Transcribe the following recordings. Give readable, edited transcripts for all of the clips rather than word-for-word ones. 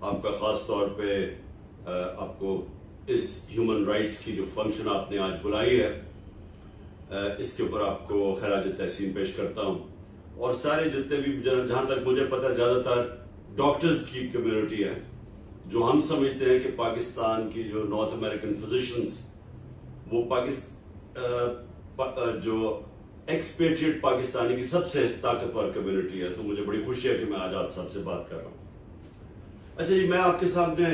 آپ کا خاص طور پہ آپ کو اس ہیومن رائٹس کی جو فنکشن آپ نے آج بلائی ہے اس کے اوپر آپ کو خراج تحسین پیش کرتا ہوں. اور سارے جتنے بھی جہاں تک مجھے پتہ ہے زیادہ تر ڈاکٹرز کی کمیونٹی ہے جو ہم سمجھتے ہیں کہ پاکستان کی جو نارتھ امریکن فزیشنز وہ جو ایکسپیٹریٹ پاکستانی کی سب سے طاقتور کمیونٹی ہے. تو مجھے بڑی خوشی ہے کہ میں آج آپ سب سے بات کر رہا ہوں. اچھا جی، میں آپ کے سامنے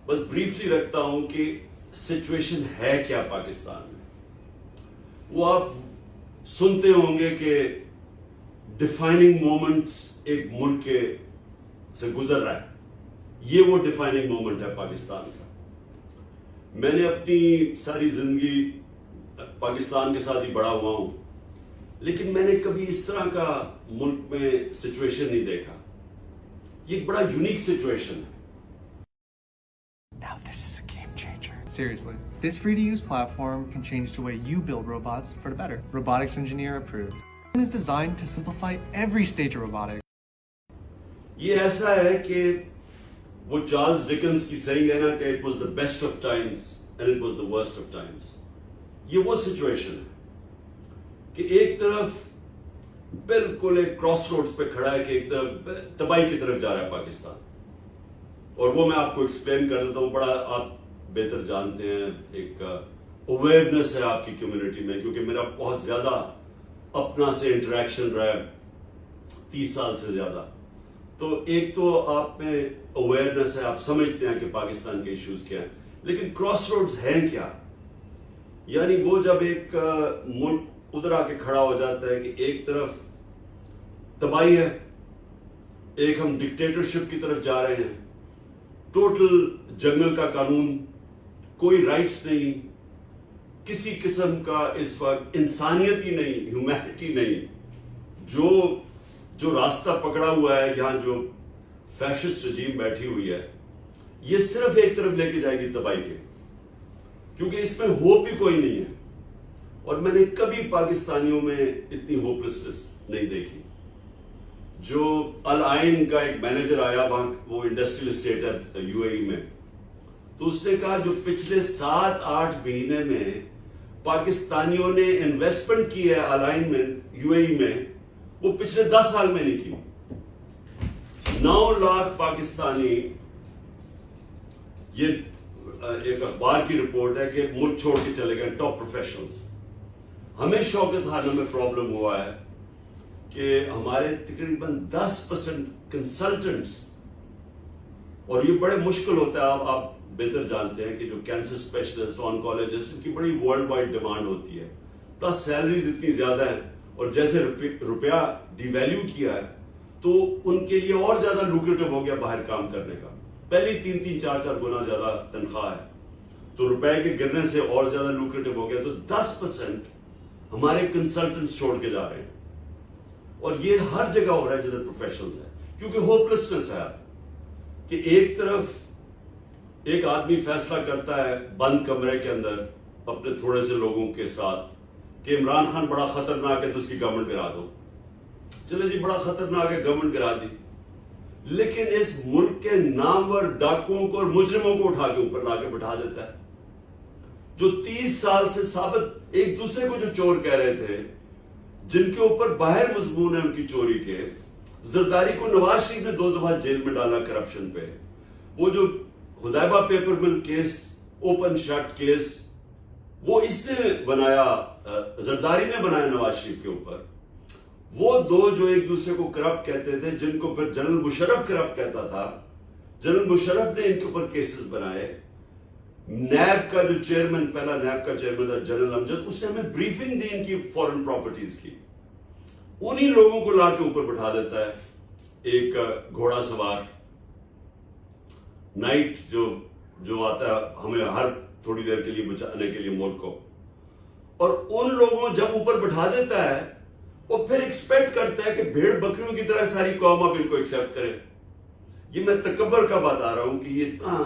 بس بریفلی رکھتا ہوں کہ سچویشن ہے کیا پاکستان میں. وہ آپ سنتے ہوں گے کہ ڈیفائننگ مومنٹس ایک ملک کے سے گزر رہا ہے. یہ وہ ڈیفائننگ مومنٹ ہے پاکستان کا. میں نے اپنی ساری زندگی پاکستان کے ساتھ ہی بڑا ہوا ہوں، لیکن میں نے کبھی اس طرح کا ملک میں سچویشن نہیں دیکھا. یہ ایک بڑا یونیک سچویشن ہے. Now this is a game changer. Seriously, this free-to-use platform can change the way you build robots for the better. Robotics Engineer approved. It is designed to simplify every stage of robotics. یہ ایسا ہے کہ وہ Charles ڈکنس کی سینگ ہے نا کہ it was the best of times and it was the worst of times. یہ وہ سچویشن ہے کہ ایک طرف بالکل ایک کراس روڈز پہ کھڑا ہے کہ ایک طرف تباہی کی طرف جا رہا ہے پاکستان. اور وہ میں آپ کو ایکسپلین کر دیتا ہوں. بڑا آپ بہتر جانتے ہیں، ایک اویئرنیس ہے آپ کی کمیونٹی میں، کیونکہ میرا بہت زیادہ اپنا سے انٹریکشن رہا ہے 30 سال سے زیادہ. تو ایک تو آپ میں اویئرنیس ہے، آپ سمجھتے ہیں کہ پاکستان کے ایشوز کیا ہیں، لیکن کراس روڈز ہیں کیا. یعنی وہ جب ایک ملک ادھر آ کے کھڑا ہو جاتا ہے کہ ایک طرف تباہی ہے، ایک ہم ڈکٹیٹرشپ کی طرف جا رہے ہیں، ٹوٹل جنگل کا قانون، کوئی رائٹس نہیں، کسی قسم کا اس وقت انسانیت ہی نہیں، ہیومینٹی نہیں. جو راستہ پکڑا ہوا ہے یہاں، جو فیشسٹ رجیم بیٹھی ہوئی ہے، یہ صرف ایک طرف لے کے جائے گی تباہی کے، کیونکہ اس میں ہوپ ہی کوئی نہیں ہے. اور میں نے کبھی پاکستانیوں میں اتنی ہوپلسنس نہیں دیکھی. جو العین کا ایک مینیجر آیا وہاں، وہ انڈسٹریل اسٹیٹ ہے یو اے ای میں، تو اس نے کہا جو پچھلے 7-8 مہینے میں پاکستانیوں نے انویسٹمنٹ کی ہے العین میں، یو اے ای میں، وہ پچھلے 10 سال میں نہیں کی. 9 لاکھ پاکستانی، یہ ایک اخبار کی رپورٹ ہے کہ ملک چھوڑ کے چلے گئے ٹاپ پروفیشنلز. ہمیں شوکت خانہ میں پرابلم ہوا ہے کہ ہمارے تقریباً 10% کنسلٹنٹس، اور یہ بڑے مشکل ہوتا ہے، آپ بہتر جانتے ہیں کہ جو کینسر اسپیشلسٹ، آنکالوجسٹ، ان کی بڑی ورلڈ وائڈ ڈیمانڈ ہوتی ہے، پلس سیلریز اتنی زیادہ ہیں، اور جیسے روپیہ ڈی ویلیو کیا ہے تو ان کے لیے اور زیادہ لوکریٹو ہو گیا باہر کام کرنے کا. پہلی 3-3, 4-4 گنا زیادہ تنخواہ ہے، تو روپے کے گرنے سے اور زیادہ لوکریٹو ہو گیا. تو 10% ہمارے کنسلٹنٹس چھوڑ کے جا رہے ہیں. اور یہ ہر جگہ ہو رہا ہے جدھر پروفیشنلز ہیں، کیونکہ ہوپلسنس ہے کہ ایک طرف ایک آدمی فیصلہ کرتا ہے بند کمرے کے اندر اپنے تھوڑے سے لوگوں کے ساتھ کہ عمران خان بڑا خطرناک ہے تو اس کی گورنمنٹ گرا دو. چلے جی، بڑا خطرناک ہے، گورنمنٹ گرا دی، لیکن اس ملک کے نامور ڈاکوؤں کو اور مجرموں کو اٹھا کے اوپر لا کے بٹھا دیتا ہے، جو 30 سال سے ثابت ایک دوسرے کو جو چور کہہ رہے تھے، جن کے اوپر باہر مضمون ہے ان کی چوری کے. زرداری کو نواز شریف نے 2 دفعہ جیل میں ڈالا کرپشن پہ. وہ جو حدیبہ پیپر مل کیس، اوپن شٹ کیس، وہ اس نے بنایا، زرداری نے بنایا نواز شریف کے اوپر. وہ دو جو ایک دوسرے کو کرپٹ کہتے تھے، جن کو پھر جنرل مشرف کرپٹ کہتا تھا، جنرل مشرف نے ان کے اوپر کیسز بنائے. نیب کا جو چیئرمین، پہلا نیب کا چیئرمین تھا جنرل امجد، اس نے ہمیں بریفنگ دی ان کی فورن پراپرٹیز کی. انہی لوگوں کو لا کے اوپر بٹھا دیتا ہے ایک گھوڑا سوار نائٹ جو آتا ہے ہمیں ہر تھوڑی دیر کے لیے بچانے کے لیے ملک کو. اور ان لوگوں جب اوپر بٹھا دیتا ہے، وہ پھر ایکسپیکٹ کرتا ہے کہ بھیڑ بکریوں کی طرح ساری قوم اب ان کو ایکسپٹ کرے. یہ میں تکبر کا بتا رہا ہوں کہ یہ اتنا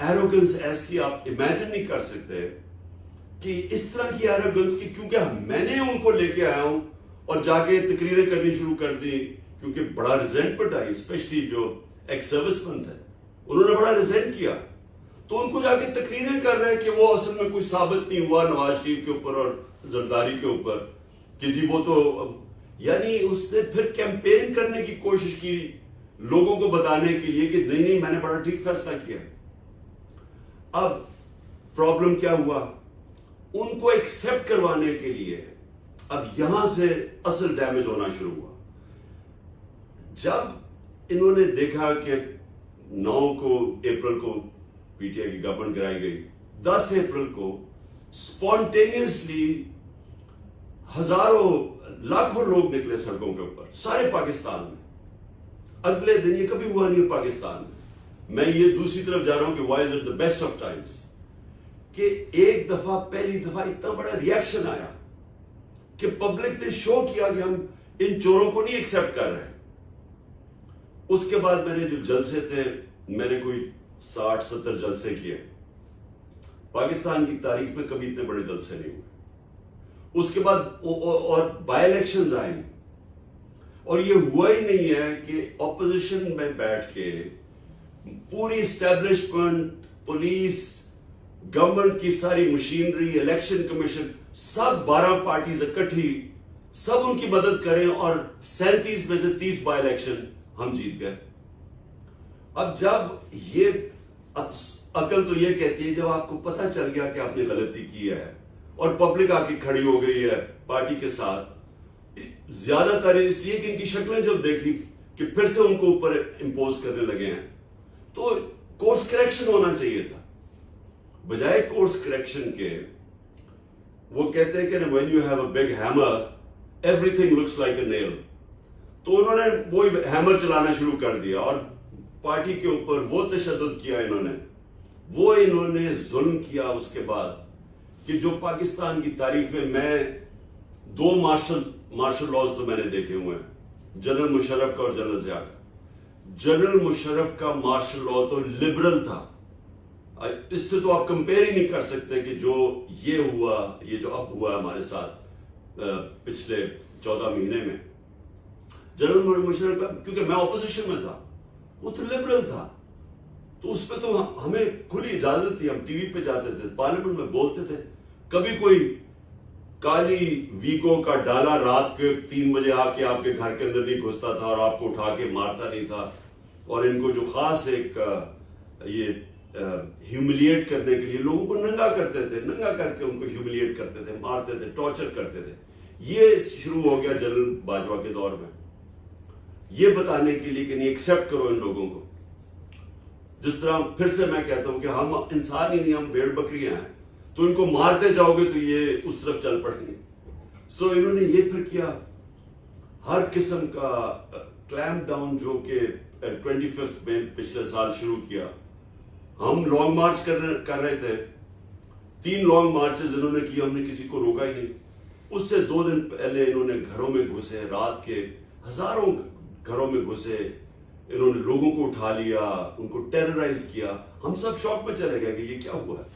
ایروگنس ایسی آپ امیجن نہیں کر سکتے کہ اس طرح کی ایروگنس کی، کیونکہ میں نے ان کو لے کے آیا ہوں اور جا کے تقریریں کرنی شروع کر دی، کیونکہ بڑا ریزنٹمنٹ آئی، اسپیشلی جو ایکس سروس مین تھے. انہوں نے بڑا ریزینٹ کیا. تو ان کو جا کے تقریریں کر رہے ہیں کہ وہ اصل میں کوئی ثابت نہیں ہوا نواز شریف کے اوپر اور زرداری کے اوپر کہ جی وہ تو, یعنی اس نے پھر کیمپین کرنے کی کوشش کی لوگوں کو بتانے کے لیے کہ نہیں نہیں میں نے بڑا ٹھیک فیصلہ کیا. اب پرابلم کیا ہوا, ان کو ایکسپٹ کروانے کے لیے اب یہاں سے اصل ڈیمیج ہونا شروع ہوا. جب انہوں نے دیکھا کہ 9 اپریل کو پی ٹی آئی کی گورنمنٹ گرائی گئی, 10 اپریل کو سپونٹینیسلی ہزاروں لاکھوں لوگ نکلے سڑکوں کے اوپر سارے پاکستان میں. اگلے دن یہ کبھی ہوا نہیں پاکستان میں یہ دوسری طرف جا رہا ہوں کہ why is it the best of times, کہ ایک دفعہ پہلی دفعہ اتنا بڑا ریئیکشن آیا کہ پبلک نے شو کیا کہ ہم ان چوروں کو نہیں ایکسپٹ کر رہے. اس کے بعد میں نے جو جلسے تھے, میں نے کوئی 60-70 جلسے کیے. پاکستان کی تاریخ میں کبھی اتنے بڑے جلسے نہیں ہوئے. اس کے بعد اور بائی الیکشنز آئیں, اور یہ ہوا ہی نہیں ہے کہ اپوزیشن میں بیٹھ کے پوری اسٹیبلشمنٹ, پولیس, گورنمنٹ کی ساری مشینری, الیکشن کمیشن, سب 12 پارٹیز اکٹھی سب ان کی مدد کریں اور 37 میں سے 30 بائی الیکشن ہم جیت گئے. اب جب یہ عقل تو یہ کہتی ہے جب آپ کو پتہ چل گیا کہ آپ نے غلطی کی ہے اور پبلک آ کے کھڑی ہو گئی ہے پارٹی کے ساتھ, زیادہ تر اس لیے کہ ان کی شکلیں جب دیکھی کہ پھر سے ان کو اوپر امپوز کرنے لگے ہیں, تو کورس کریکشن ہونا چاہیے تھا. بجائے کورس کریکشن کے وہ کہتے ہیں کہ when you have a big hammer everything looks like a nail. تو انہوں نے وہی ہیمر چلانا شروع کر دیا اور پارٹی کے اوپر وہ تشدد کیا انہوں نے ظلم کیا. اس کے بعد کہ جو پاکستان کی تاریخ میں 2 مارشل لاز تو میں نے دیکھے ہوئے ہیں, جنرل مشرف کا اور جنرل ضیاء کا. جنرل مشرف کا مارشل لا تو لبرل تھا, اس سے تو آپ کمپیئر ہی نہیں کر سکتے کہ جو یہ ہوا, یہ جو اب ہوا ہمارے ساتھ پچھلے 14 مہینے میں. جنرل مشرف کا, کیونکہ میں اپوزیشن میں تھا, وہ تو لبرل تھا, تو اس پہ تو ہمیں کھلی اجازت تھی, ہم ٹی وی پہ جاتے تھے, پارلیمنٹ میں بولتے تھے. کبھی کوئی کالی ویگو کا ڈالا رات کے 3 بجے آ کے آپ کے گھر کے اندر نہیں گھستا تھا اور آپ کو اٹھا کے مارتا نہیں تھا. اور ان کو جو خاص ایک یہ ہیوملیٹ کرنے کے لیے لوگوں کو ننگا کرتے تھے, ننگا کر کے ان کو ہیوملیٹ کرتے تھے, مارتے تھے, ٹارچر کرتے تھے. یہ شروع ہو گیا جنرل باجوہ کے دور میں, یہ بتانے کے لیے کہ نہیں ایکسپٹ کرو ان لوگوں کو. جس طرح پھر سے میں کہتا ہوں کہ ہم انسان ہی نہیں, ہم بھیڑ بکریاں ہیں, تو ان کو مارتے جاؤ گے تو یہ اس طرف چل پڑیں گے. سو انہوں نے یہ پھر کیا, ہر قسم کا کلیمپ ڈاؤن جو کہ 25 میں پچھلے سال شروع کیا. ہم لانگ مارچ کر رہے تھے, 3 لانگ مارچز انہوں نے کی, ہم نے کسی کو روکا ہی نہیں. اس سے 2 دن پہلے انہوں نے گھروں میں گھسے, رات کے ہزاروں گھروں میں گھسے, انہوں نے لوگوں کو اٹھا لیا, ان کو ٹیررائز کیا. ہم سب شوق میں چلے گئے کہ یہ کیا ہوا ہے,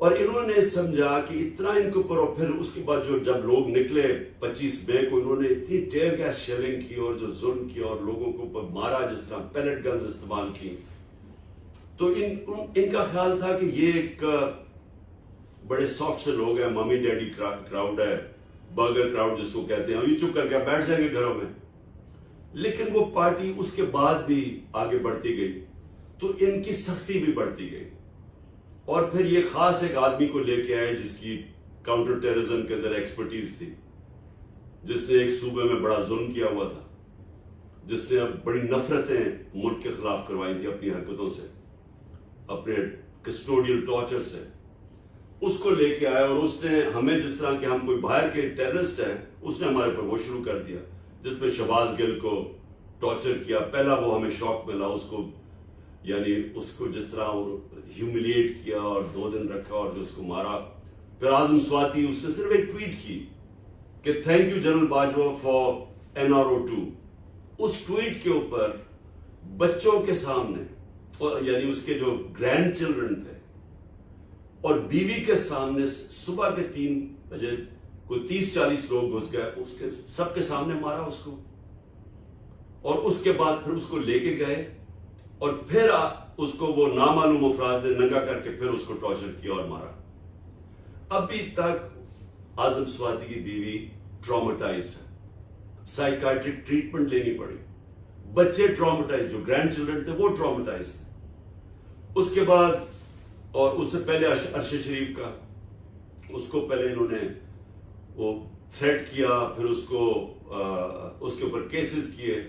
اور انہوں نے سمجھا کہ اتنا ان کے اوپر. اور پھر اس کے بعد جب لوگ نکلے 25 مئی کو, انہوں نے اتنی ٹیئر گیس شیلنگ کی اور جو ظلم کیا اور لوگوں کو اوپر مارا, جس طرح پیلٹ گنز استعمال کی. تو ان کا خیال تھا کہ یہ ایک بڑے سافٹ سے لوگ ہیں, ممی ڈیڈی کراؤڈ ہے, برگر کراؤڈ جس کو کہتے ہیں, یہ چپ کر کے بیٹھ جائیں گے گھروں میں. لیکن وہ پارٹی اس کے بعد بھی آگے بڑھتی گئی, تو ان کی سختی بھی بڑھتی گئی. اور پھر یہ خاص ایک آدمی کو لے کے آئے جس کی کاؤنٹر ٹیررزم کے اندر ایکسپرٹیز تھی, جس نے ایک صوبے میں بڑا ظلم کیا ہوا تھا, جس نے بڑی نفرتیں ملک کے خلاف کروائی تھی اپنی حرکتوں سے, اپنے کسٹوڈیل ٹارچر سے. اس کو لے کے آیا, اور اس نے ہمیں جس طرح کہ ہم کوئی باہر کے ٹیررسٹ ہیں, اس نے ہمارے پر وہ شروع کر دیا, جس میں شہباز گل کو ٹارچر کیا. پہلا وہ ہمیں شوق ملا, اس کو یعنی اس کو جس طرح ہیوملیٹ کیا اور 2 دن رکھا اور جو اس کو مارا. پھر اعظم سواتی, اس نے صرف ایک ٹویٹ کی کہ thank you General Bajwa for NRO2. اس ٹویٹ کے اوپر بچوں کے سامنے, یعنی اس کے جو گرینڈ چلڈرن تھے اور بیوی کے سامنے, صبح کے 3 بجے کوئی 30-40 لوگ گھس گئے, اس کے سب کے سامنے مارا اس کو. اور اس کے بعد پھر اس کو لے کے گئے اور پھر اس کو وہ نامعلوم افراد نے ننگا کر کے پھر اس کو ٹارچر کیا اور مارا. ابھی تک اعظم سواتی کی بیوی ٹراماٹائز ہے, سائیکائٹرک ٹریٹمنٹ لینی پڑی, بچے ٹراماٹائز, جو گرینڈ چلڈرن تھے وہ ٹراماٹائز تھے. اس کے بعد اور اس سے پہلے ارشد شریف کا, اس کو پہلے انہوں نے وہ تھریٹ کیا, پھر اس کے اوپر کیسز کیے,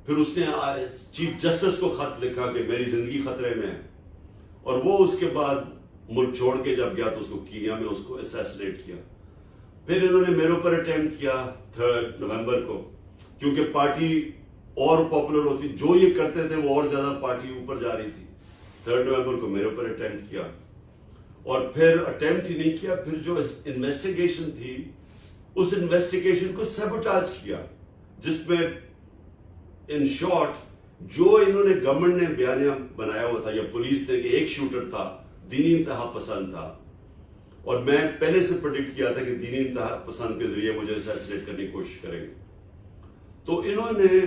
پھر اس نے چیف جسٹس کو خط لکھا کہ میری زندگی خطرے میں ہے, اور وہ اس کے بعد ملک چھوڑ کے جب گیا تو اس کو کینیا میں اس کو اسیسنیٹ کیا. پھر انہوں نے میرے اوپر اٹیمپٹ کیا 3 نومبر کو, کیونکہ پارٹی اور پاپولر ہوتی, جو یہ کرتے تھے وہ اور زیادہ پارٹی اوپر جا رہی تھی. 3 نومبر کو میرے اوپر اٹیمپٹ کیا, اور پھر اٹیمپٹ ہی نہیں کیا, پھر جو انویسٹیگیشن تھی اس انویسٹیگیشن کو سیبوٹاج کیا, جس میں ان شارٹ جو انہوں نے گورنمنٹ نے بیانیہ بنایا ہوا تھا یا پولیس نے کہ ایک شوٹر تھا, دینی انتہا پسند تھا, اور میں پہلے سے پریڈکٹ کیا تھا کہ دینی انتہا پسند کے ذریعے مجھے اسیسنیٹ کرنے کی کوشش کریں گے. تو انہوں نے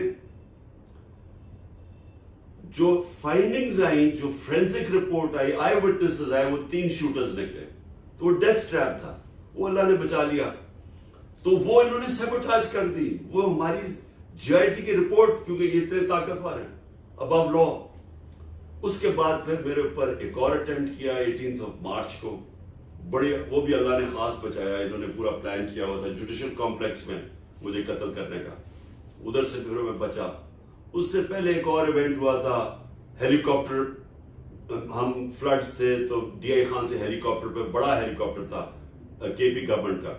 جو فائنڈنگز آئیں, جو فورینسک رپورٹ آئی, آئی وٹنسز آئے, وہ 3 شوٹرز نکلے. تو وہ ڈیتھ ٹریپ تھا, وہ اللہ نے بچا لیا. تو وہ انہوں نے سیبوٹاج کر دی, وہ ہماری جی آئی ٹی کی رپورٹ, کیونکہ یہ اتنے طاقتور ہیں ابو لا. اس کے بعد پھر میرے اوپر ایک اور اٹیمپٹ کیا 18 مارچ کو, بڑے, وہ بھی اللہ نے خاص بچایا. انہوں نے پورا پلان کیا ہوا تھا جوڈیشل کمپلیکس میں مجھے قتل کرنے کا, ادھر سے پھر میں بچا. اس سے پہلے ایک اور ایونٹ ہوا تھا, ہیلی کاپٹر, ہم فلڈز تھے تو ڈی آئی خان سے ہیلی کاپٹر پہ, بڑا ہیلی کاپٹر تھا کے پی گورنمنٹ کا,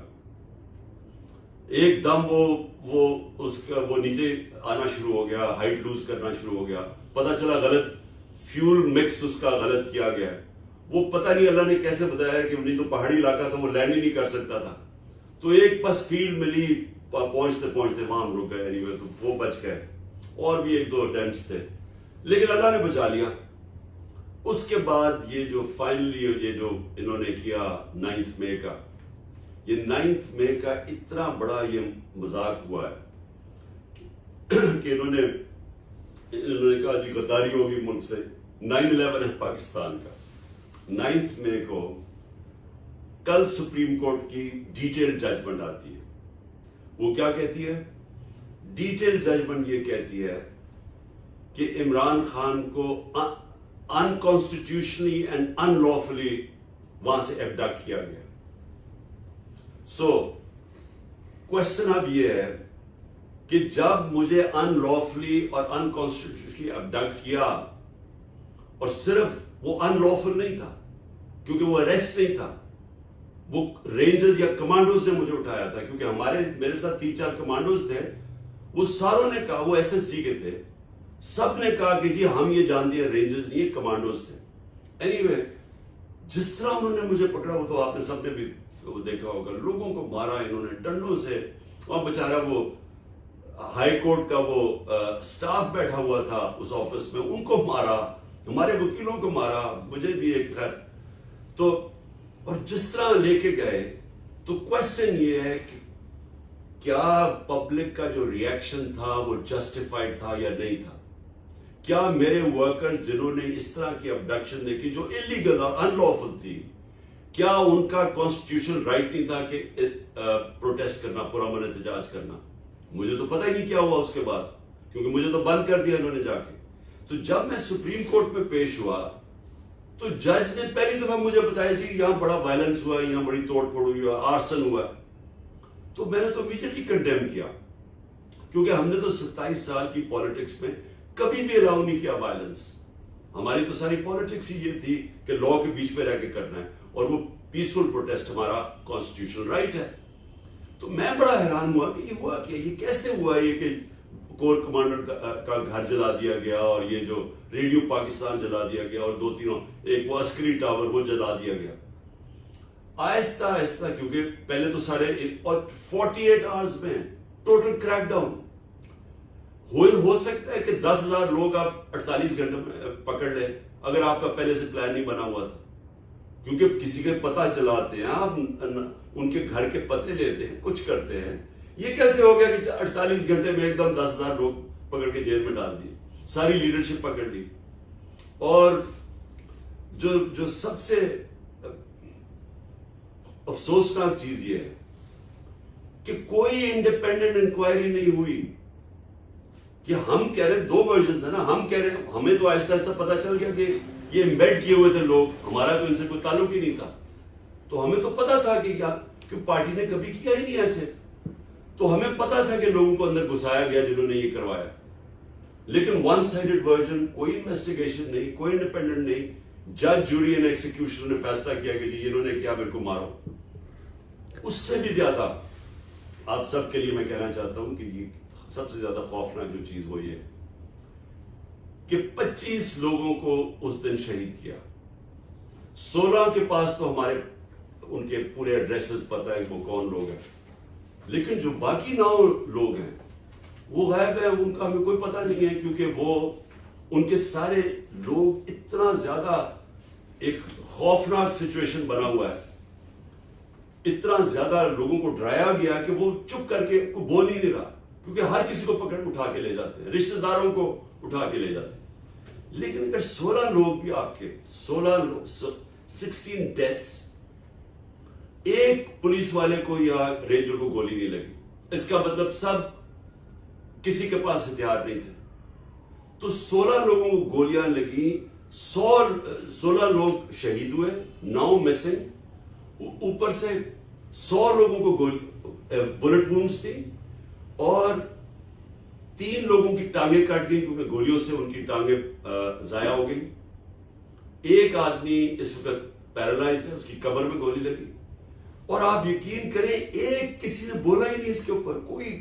ایک دم وہ نیچے آنا شروع ہو گیا, ہائٹ لوز کرنا شروع ہو گیا. پتا چلا غلط فیول مکس اس کا غلط کیا گیا. وہ پتہ نہیں اللہ نے کیسے بتایا کہ نہیں تو پہاڑی علاقہ تھا, وہ لینڈ ہی نہیں کر سکتا تھا. تو ایک بس فیلڈ ملی, پہنچتے پہنچتے وہاں ہم رک گئے. اینیوے تو وہ بچ گئے, اور بھی 1-2 اٹیمپٹس تھے, لیکن اللہ نے بچا لیا. اس کے بعد یہ جو فائنلی یہ جو انہوں نے کیا 9 مئی کا, یہ 9 مئی کا اتنا بڑا یہ مذاق ہوا ہے کہ انہوں نے کہا جی غداری ہوگی ملک سے. 9/11 ہے پاکستان کا. 9 مئی کو کل سپریم کورٹ کی ڈیٹیل ججمنٹ آتی ہے. وہ کیا کہتی ہے؟ ڈیٹیل ججمنٹ یہ کہتی ہے کہ عمران خان کو انکانسٹیٹیوشنلی اینڈ ان لافلی وہاں سے ایبڈکٹ کیا گیا. سو کوشچن اب یہ ہے کہ جب مجھے ان لافلی اور انکانسٹیٹیوشنلی ایبڈکٹ کیا, اور صرف وہ ان لافل نہیں تھا کیونکہ وہ اریسٹ نہیں تھا, وہ رینجرز یا کمانڈوز نے مجھے اٹھایا تھا, کیونکہ میرے ساتھ 3-4 کمانڈوز تھے. وہ ساروں نے کہا, وہ ایس ایس جی کے تھے, سب نے کہا کہ جی ہم یہ جانتے ہیں رینجرز نہیں, یہ کمانڈوز تھے. اینیوے جس طرح انہوں نے مجھے پکڑا, وہ تو آپ نے سب نے بھی دیکھا ہوگا, لوگوں کو مارا انہوں نے ڈنڈوں سے. وہاں بیچارہ وہ ہائی کورٹ کا وہ سٹاف بیٹھا ہوا تھا اس آفس میں, ان کو مارا, ہمارے وکیلوں کو مارا, مجھے بھی ایک گھر. تو اور جس طرح لے کے گئے, تو کوشچن یہ ہے کہ کیا پبلک کا جو ریئیکشن تھا وہ جسٹیفائڈ تھا یا نہیں تھا؟ کیا میرے ورکر جنہوں نے اس طرح کی ابڈکشن دیکھی جو انلیگل اور ان لافل تھی, کیا ان کا کانسٹیٹیوشنل رائٹ نہیں تھا کہ پروٹیسٹ کرنا, پرامن احتجاج کرنا؟ مجھے تو پتہ ہی نہیں کیا ہوا اس کے بعد, کیونکہ مجھے تو بند کر دیا انہوں نے جا کے. تو جب میں سپریم کورٹ میں پیش ہوا تو جج نے پہلی دفعہ مجھے بتایا جی یہاں بڑا وائلنس ہوا ہے, یہاں بڑی توڑ پھوڑ ہوئی ہے, آرسن ہوا ہے. تو میں نے تو امیڈیٹلی کنڈیم کیا, کیونکہ ہم نے تو 27 سال کی پالیٹکس میں کبھی بھی الاؤ نہیں کیا وائلنس. ہماری تو ساری پالیٹکس ہی یہ تھی کہ لا کے بیچ میں رہ کے کرنا ہے, اور وہ پیسفل پروٹیسٹ ہمارا کانسٹیٹیوشنل رائٹ ہے. تو میں بڑا حیران ہوا کہ یہ ہوا کیا, یہ کیسے ہوا یہ کہ کور کمانڈر کا گھر جلا دیا گیا, اور یہ جو ریڈیو پاکستان جلا دیا گیا, اور 2-3 ایک وہ عسکری ٹاور وہ جلا دیا گیا. آہستہ آہستہ, کیونکہ پہلے تو سارے, اور 48 آورز میں ٹوٹل کریک ڈاؤن. ہو سکتا ہے کہ 10,000 لوگ آپ 48 گھنٹے میں پکڑ لیں اگر آپ کا پہلے سے پلان نہیں بنا ہوا تھا, کیونکہ کسی کے پتہ چلاتے ہیں آپ, ان کے گھر کے پتے لیتے ہیں, کچھ کرتے ہیں. یہ کیسے ہو گیا کہ 48 گھنٹے میں ایک دم 10,000 لوگ پکڑ کے جیل میں ڈال دیے؟ ساری لیڈرشپ پکڑ لی. اور جو سب سے افسوسناک چیز یہ ہے کہ کوئی انڈیپینڈنٹ انکوائری نہیں ہوئی. کہ ہم کہہ رہے ہیں 2 ورژنز ہیں نا, ہم کہہ رہے ہیں ہمیں تو آہستہ آہستہ پتا چل گیا کہ یہ امبیڈ کیے ہوئے تھے لوگ, ہمارا تو ان سے کوئی تعلق ہی نہیں تھا. تو ہمیں تو پتا تھا کہ پارٹی نے کبھی کیا ہی نہیں ایسے. تو ہمیں پتا تھا کہ لوگوں کو اندر گھسایا گیا جنہوں نے یہ کروایا. لیکن ون سائیڈڈ ورژن, کوئی انویسٹیگیشن نہیں, کوئی انڈیپینڈنٹ نہیں. جج, جوری اینڈ ایکسیکیوشن نے فیصلہ کیا کہ جی انہوں نے کیا, میرے کو مارو. اس سے بھی زیادہ آپ سب کے لیے میں کہنا چاہتا ہوں کہ یہ سب سے زیادہ خوفناک جو چیز وہ یہ ہے کہ 25 لوگوں کو اس دن شہید کیا. 16 کے پاس تو ہمارے ان کے پورے ایڈریسز پتہ ہے وہ کون لوگ ہیں, لیکن جو باقی 9 لوگ ہیں وہ غائب ہیں, ان کا ہمیں کوئی پتہ نہیں ہے. کیونکہ وہ ان کے سارے لوگ اتنا زیادہ ایک خوفناک سچویشن بنا ہوا ہے, اتنا زیادہ لوگوں کو ڈرایا گیا کہ وہ چپ کر کے کوئی بول ہی نہیں رہا. کیونکہ ہر کسی کو پکڑ اٹھا کے لے جاتے ہیں, رشتہ داروں کو اٹھا کے لے جاتے ہیں. لیکن اگر 16 لوگ بھی آپ کے 16 ڈیتھس, ایک پولیس والے کو یا رینجر کو گولی نہیں لگی, اس کا مطلب سب کسی کے پاس ہتھیار نہیں تھے. تو 16 لوگوں کو گولیاں لگی, 16 لوگ شہید ہوئے, 9 مسنگ, اوپر سے 100 لوگوں کو بلٹ وونڈز تھی, اور 3 لوگوں کی ٹانگیں کٹ گئی کیونکہ گولیوں سے ان کی ٹانگیں ضائع ہو گئی. ایک آدمی اس وقت پیرالائز ہے, اس کی کمر میں گولی لگی. اور آپ یقین کریں ایک کسی نے بولا ہی نہیں اس کے اوپر کوئی,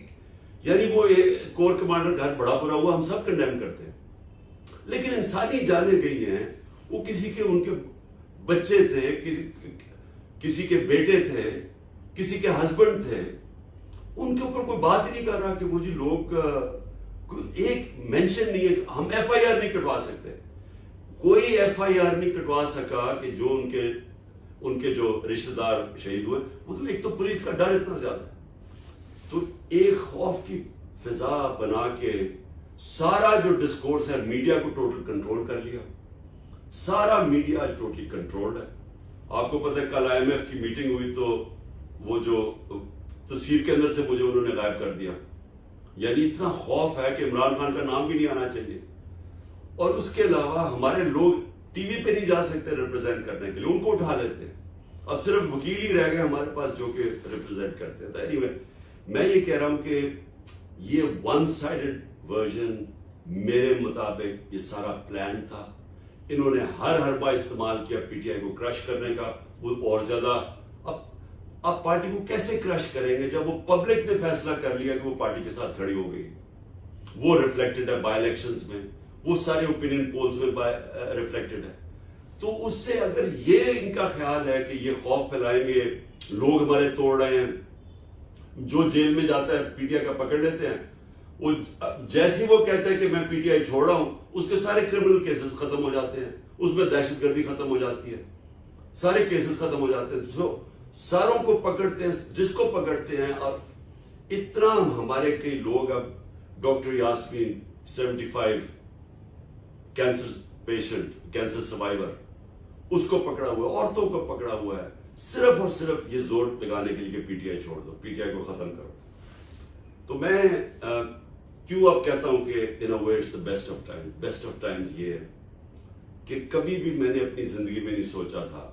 یعنی وہ کور کمانڈر گھر بڑا برا ہوا, ہم سب کنڈیم کرتے ہیں, لیکن انسانی جانیں گئی ہیں. وہ کسی کے ان کے بچے تھے, کسی کے بیٹے تھے, کسی کے ہسبینڈ تھے, ان کے اوپر کوئی بات ہی نہیں کر رہا کہ وہ جی لوگ, ایک مینشن نہیں ہے. ہم ایف آئی آر نہیں کٹوا سکتے, کوئی ایف آئی آر نہیں کٹوا سکا کہ جو ان کے جو رشتہ دار شہید ہوئے. وہ تو ایک تو پولیس کا ڈر اتنا زیادہ ہے, تو ایک خوف کی فضا بنا کے سارا جو ڈسکورس ہے میڈیا کو ٹوٹل کنٹرول کر لیا. سارا میڈیا آج ٹوٹلی کنٹرولڈ ہے. آپ کو پتہ ہے کل آئی ایم ایف کی میٹنگ ہوئی تو وہ جو تصویر کے اندر سے مجھے انہوں نے غائب کر دیا. یعنی اتنا خوف ہے کہ عمران خان کا نام بھی نہیں آنا چاہیے. اور اس کے علاوہ ہمارے لوگ ٹی وی پہ نہیں جا سکتے ریپرزینٹ کرنے کے لیے, ان کو اٹھا لیتے ہیں. اب صرف وکیل ہی رہ گئے ہمارے پاس جو کہ ریپرزینٹ کرتے ہیں. تو anyway, میں یہ کہہ رہا ہوں کہ یہ ون سائیڈڈ ورژن میرے مطابق یہ سارا پلان تھا. انہوں نے ہر حربہ استعمال کیا پی ٹی آئی کو کرش کرنے کا. وہ اور زیادہ اب پارٹی کو کیسے کرش کریں گے جب وہ پبلک نے فیصلہ کر لیا کہ وہ پارٹی کے ساتھ کھڑی ہو گئی. وہ ریفلیکٹڈ ہے بائی الیکشنز میں, وہ سارے اوپینین پولز میں ریفلیکٹڈ ہے. تو اس سے اگر یہ ان کا خیال ہے کہ یہ خوف پھیلائیں گے, لوگ ہمارے توڑ رہے ہیں, جو جیل میں جاتا ہے پی ٹی آئی کا پکڑ لیتے ہیں, وہ جیسے وہ کہتا ہے کہ میں پی ٹی آئی چھوڑ رہا ہوں, اس کے سارے کرمنل کیسز ختم ہو جاتے ہیں, اس میں دہشت گردی ختم ہو جاتی ہے, سارے کیسز ختم ہو جاتے ہیں. ساروں کو پکڑتے ہیں, جس کو پکڑتے ہیں. اب اتنا ہمارے کئی لوگ, اب doctor Yasmin 75 cancer patient, cancer survivor, اس کو پکڑا ہوا ہے, عورتوں کو پکڑا ہوا ہے, صرف اور صرف یہ زور لگانے کے لیے کہ پی ٹی آئی چھوڑ دو, پی ٹی آئی کو ختم کرو. تو میں کیوں اب کہتا ہوں کہ in a way it's the best of times. Best of Times یہ ہے کہ کبھی بھی میں نے اپنی زندگی میں نہیں سوچا تھا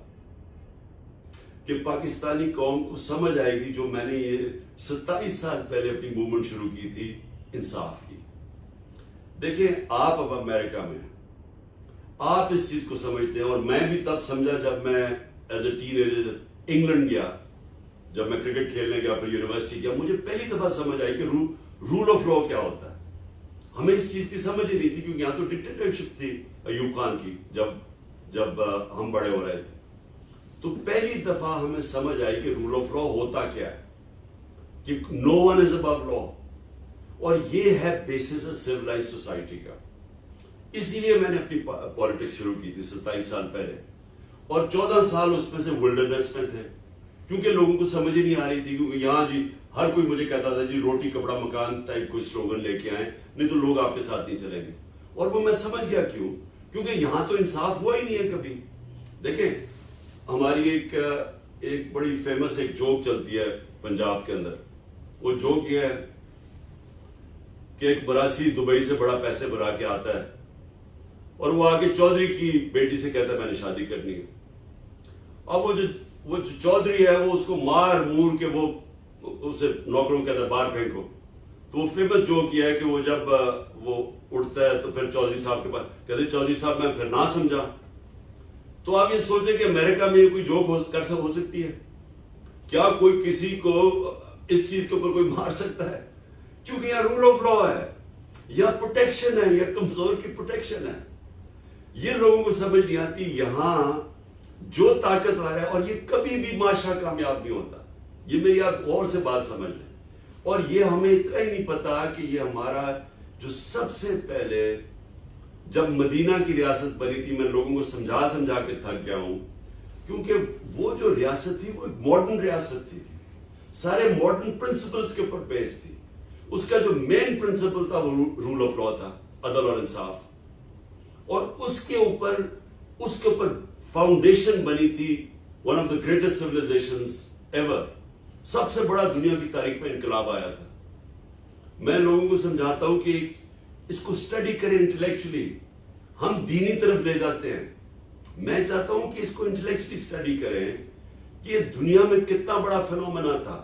کہ پاکستانی قوم کو سمجھ آئے گی جو میں نے یہ 27 سال پہلے اپنی موومنٹ شروع کی تھی انصاف کی. دیکھیں آپ اب امریکہ میں آپ اس چیز کو سمجھتے ہیں, اور میں بھی تب سمجھا جب میں as a ten ager England گیا, جب میں کرکٹ کھیلنے گیا, پھر یونیورسٹی گیا, مجھے پہلی دفعہ سمجھ آئی کہ رول آف لا کیا ہوتا ہے. ہمیں اس چیز کی سمجھ ہی نہیں تھی کیونکہ یہاں تو ڈکٹیٹرشپ تھی ایوب خان کی جب ہم بڑے ہو رہے تھے. تو پہلی دفعہ ہمیں سمجھ آئی کہ رول آف لا ہوتا کیا ہے, کہ نو ون از ابو لا, اور یہ ہے بیسس سیولائز سوسائٹی کا. اسی لیے میں نے اپنی پالیٹکس شروع کی تھی 27 سال پہلے, اور 14 سال اس میں سے ولڈرنیس میں تھے کیونکہ لوگوں کو سمجھ ہی نہیں آ رہی تھی. کیونکہ یہاں جی ہر کوئی مجھے کہتا تھا جی روٹی کپڑا مکان ٹائپ کوئی سلوگن لے کے آئیں, نہیں تو لوگ آپ کے ساتھ نہیں چلیں گے. اور وہ میں سمجھ گیا کیوں، کیونکہ یہاں تو انصاف ہوا ہی نہیں ہے کبھی. دیکھیں ہماری ایک بڑی فیمس ایک جوک چلتی ہے پنجاب کے اندر. وہ جوک یہ ہے کہ ایک براسی دبئی سے بڑا پیسے بھرا کے آتا ہے اور وہ آگے چودھری کی بیٹی سے کہتا ہے میں نے شادی کرنی ہے. اب وہ جو چودھری ہے وہ اس کو مار مور کے وہ اسے نوکروں کہتا ہے باہر پھینکو. تو وہ فیمس جوک یہ ہے کہ وہ جب وہ اٹھتا ہے تو پھر چودھری صاحب کے پاس کہتے ہیں چودھری صاحب میں پھر نہ سمجھا. تو آپ یہ سوچیں کہ امریکہ میں یہ کوئی جوک ہو سکتی ہے؟ کیا کوئی کسی کو اس چیز کے اوپر کوئی مار سکتا ہے؟ کیونکہ یہاں رول آف لا ہے، یا پروٹیکشن ہے، یا کمزور کی پروٹیکشن ہے. یہ لوگوں کو سمجھ نہیں آتی. یہاں جو طاقتور ہے، اور یہ کبھی بھی معاشرہ کامیاب نہیں ہوتا. یہ میری آپ غور سے بات سمجھ لیں. اور یہ ہمیں اتنا ہی نہیں پتا کہ یہ ہمارا جو سب سے پہلے جب مدینہ کی ریاست بنی تھی، میں لوگوں کو سمجھا کے تھک گیا ہوں، کیونکہ وہ جو ریاست تھی وہ ایک ماڈرن ریاست تھی، سارے ماڈرن پرنسپلز کے اوپر بیس تھی. اس کا جو مین پرنسپل تھا وہ رول آف لا تھا، عدل اور انصاف. اور اس کے اوپر فاؤنڈیشن بنی تھی one of the greatest civilisations ever. سب سے بڑا دنیا کی تاریخ میں انقلاب آیا تھا. میں لوگوں کو سمجھاتا ہوں کہ اس کو اسٹڈی کریں انٹلیکچولی. ہم دینی طرف لے جاتے ہیں. میں چاہتا ہوں کہ اس کو انٹلیکچولی اسٹڈی کریں کہ یہ دنیا میں کتنا بڑا فینومینا تھا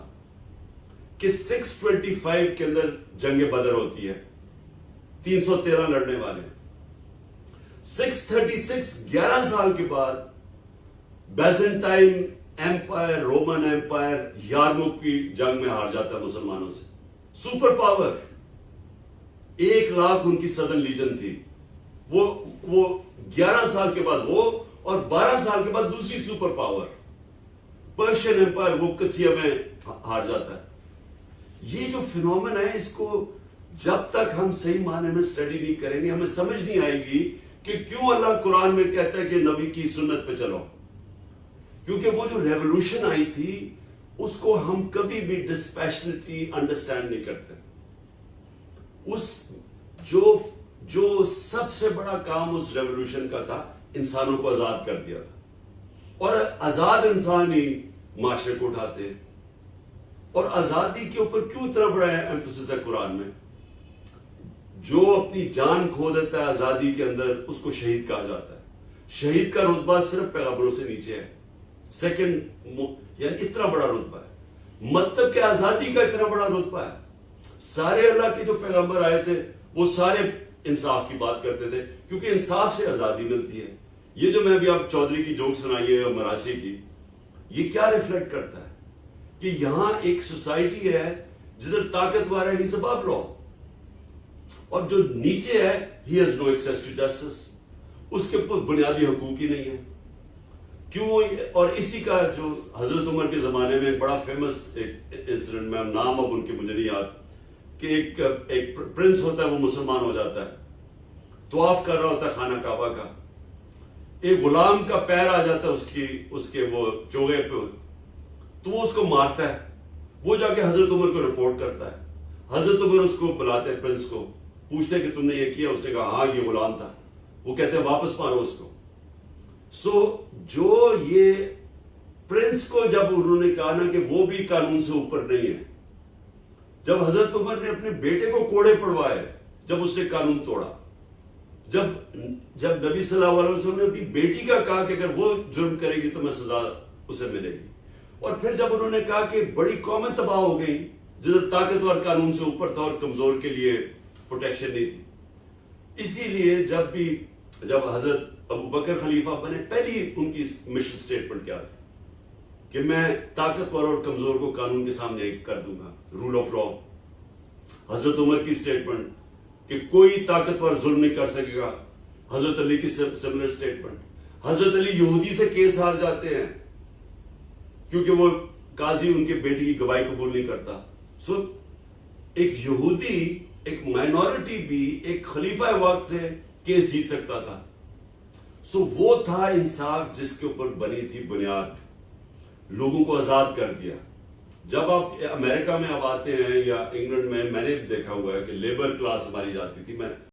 کہ 625 کے اندر جنگ بدر ہوتی ہے، 313 لڑنے والے. 636 11 سال کے بعد بیزنٹائن ایمپائر، رومن ایمپائر یارموک کی جنگ میں ہار جاتا ہے مسلمانوں سے. سپر پاور 1 لاکھ ان کی سدرن لیجن تھی. وہ 11 سال کے بعد وہ، اور 12 سال کے بعد دوسری سپر پاور پرشین ایمپائر وہ قدسیہ میں ہار جاتا ہے. یہ جو فینومین ہے، اس کو جب تک ہم صحیح معنی میں اسٹڈی نہیں کریں گے ہمیں سمجھ نہیں آئے گی کہ کیوں اللہ قرآن میں کہتا ہے کہ نبی کی سنت پہ چلو. کیونکہ وہ جو ریولوشن آئی تھی اس کو ہم کبھی بھی ڈسپیشنٹلی انڈرسٹینڈ نہیں کرتے. جو سب سے بڑا کام اس ریولوشن کا تھا، انسانوں کو آزاد کر دیا تھا. اور آزاد انسان ہی معاشرے کو اٹھاتے. اور آزادی کے اوپر کیوں اتنا بڑا ایمفسس ہے قرآن میں؟ جو اپنی جان کھو دیتا ہے آزادی کے اندر اس کو شہید کہا جاتا ہے. شہید کا رتبہ صرف پیغمبروں سے نیچے ہے، سیکنڈ، یعنی اتنا بڑا رتبہ ہے. مطلب کہ آزادی کا اتنا بڑا رتبہ ہے. سارے اللہ کے جو پیغمبر آئے تھے وہ سارے انصاف کی بات کرتے تھے، کیونکہ انصاف سے آزادی ملتی ہے. یہ جو میں ابھی آپ چودھری کی جوک سنائی ہے مراسی کی، یہ کیا ریفلیکٹ کرتا ہے کہ یہاں ایک سوسائٹی ہے جدھر طاقتور ہے، ہی above law، اور جو نیچے ہے he has no access to justice. اس کے اوپر بنیادی حقوق ہی نہیں ہے. کیوں؟ اور اسی کا جو حضرت عمر کے زمانے میں ایک بڑا فیمس انسیڈنٹ، میں نام اب ان کے مجھے نہیں یاد، کہ ایک پرنس ہوتا ہے، وہ مسلمان ہو جاتا ہے، طواف کر رہا ہوتا ہے خانہ کعبہ کا. ایک غلام کا پیر آ جاتا ہے اس کے وہ چوغے پہ، تو وہ اس کو مارتا ہے. وہ جا کے حضرت عمر کو رپورٹ کرتا ہے. حضرت عمر اس کو بلاتے ہیں، پرنس کو پوچھتے کہ تم نے یہ کیا؟ اس نے کہا ہاں یہ غلام تھا. وہ کہتے ہیں واپس مارو اس کو. جو یہ پرنس کو جب انہوں نے کہا نا کہ وہ بھی قانون سے اوپر نہیں ہے، جب حضرت عمر نے اپنے بیٹے کو کوڑے پڑوائے، جب اس نے قانون توڑا، جب نبی صلی اللہ علیہ وسلم نے اپنی بیٹی کا کہا کہ اگر وہ جرم کرے گی تو میں سزا اسے ملے گی، اور پھر جب انہوں نے کہا کہ بڑی قومیں تباہ ہو گئی جدھر طاقتور قانون سے اوپر تھا اور کمزور کے لیے پروٹیکشن نہیں تھی. اسی لیے جب حضرت ابو بکر خلیفہ بنے، پہلی ان کی مشن سٹیٹمنٹ کیا تھی کہ میں طاقتور اور کمزور کو قانون کے سامنے کر دوں گا، رول آف لا. حضرت عمر کی سٹیٹمنٹ کہ کوئی طاقتور ظلم نہیں کر سکے گا. حضرت علی کی سملر سٹیٹمنٹ. حضرت علی یہودی سے کیس ہار جاتے ہیں کیونکہ وہ قاضی ان کے بیٹی کی گواہی قبول نہیں کرتا. ایک یہودی، ایک مائنورٹی بھی ایک خلیفہ وقت سے کیس جیت سکتا تھا. وہ تھا انصاف جس کے اوپر بنی تھی بنیاد. لوگوں کو آزاد کر دیا. جب آپ امریکہ میں اب آتے ہیں یا انگلینڈ میں نے دیکھا ہوا ہے کہ لیبر کلاس ہماری جاتی تھی. میں